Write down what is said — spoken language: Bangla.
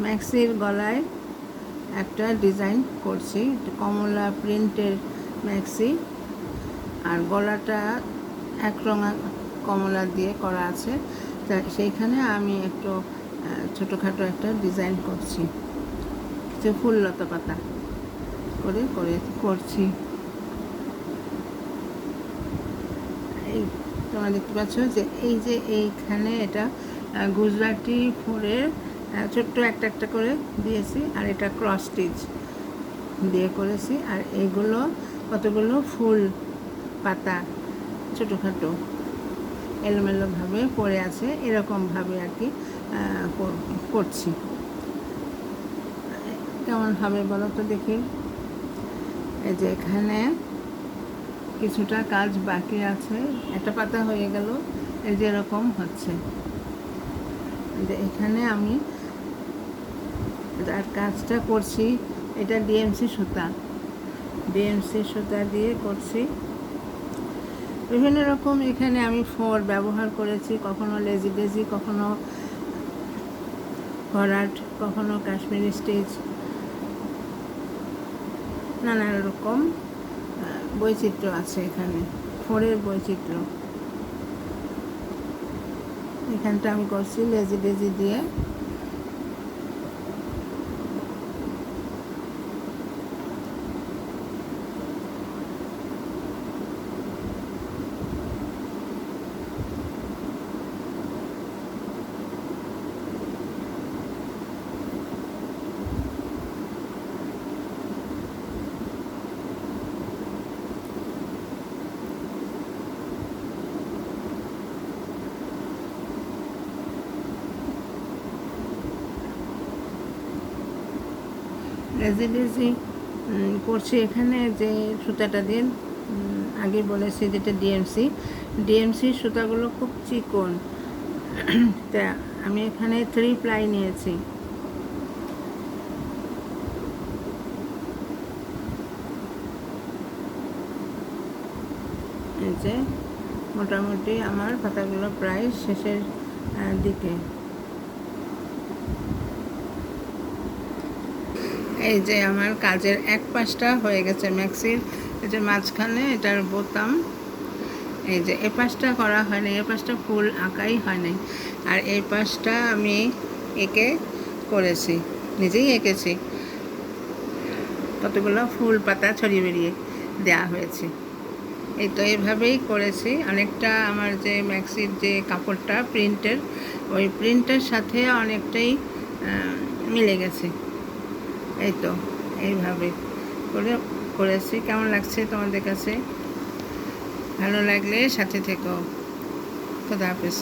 ম্যাক্সির গলায় একটা ডিজাইন করছি, কমলা প্রিন্টের ম্যাক্সি, আর গলাটা একরঙা কমলা দিয়ে করা আছে। তা সেইখানে আমি একটু ছোটোখাটো একটা ডিজাইন করছি, কিছু ফুল লতা পাতা করছি। এই তোমরা দেখতে পাচ্ছ যে এইখানে এটা গুজরাটি ফুলের ছোট্ট একটা একটা করে দিয়েছি, আর এটা ক্রস স্টিচ দিয়ে করেছি। আর এইগুলো কতগুলো ফুল পাতা ছোটোখাটো এলোমেলোভাবে পড়ে আছে, এরকমভাবে আর কি করছি। কেমন হবে বলো তো দেখি। এই যে এখানে কিছুটা কাজ বাকি আছে, একটা পাতা হয়ে গেল, এই যে এরকম হচ্ছে। এখানে আমি আর কাজটা করছি, এটা ডিএমসি সুতা দিয়ে করছি। বিভিন্ন রকম এখানে আমি ফোর ব্যবহার করেছি, কখনো লেজি ডেজি, কখনো ভরাট, কখনো কাশ্মীরি স্টিচ, নানান রকম বৈচিত্র্য আছে এখানে, ফোরের বৈচিত্র্য। এখানটা আমি করছি লেজি ডেজি দিয়ে। লেজি ডেজি করছি এখানে যে সুতাটা দিয়ে, আগে বলেছি যেটা ডিএমসি সুতাগুলো খুব চিকন। তা আমি এখানে 3 প্লাই নিয়েছি। এই যে মোটামুটি আমার পাতাগুলো প্রায় শেষের দিকে। এই যে আমার কাজের এক পাশটা হয়ে গেছে ম্যাক্সির। এই যে মাঝখানে এটার বোতাম, এই যে এ পাশটা করা হয়নি, এ পাশটা ফুল আঁকাই হয়নি, আর এই পাশটা আমি এঁকে করেছি, নিজেই এঁকেছি। কতগুলো ফুল পাতা ছড়িয়ে বেরিয়ে দেওয়া হয়েছে। এই তো এইভাবেই করেছি। অনেকটা আমার যে ম্যাক্সির যে কাপড়টা প্রিন্টের, ওই প্রিন্টের সাথে অনেকটাই মিলে গেছে। এই তো এইভাবে করেছি। কেমন লাগছে তোমাদের কাছে? ভালো লাগলে সাথে থেকো। খোদা হাফেজ।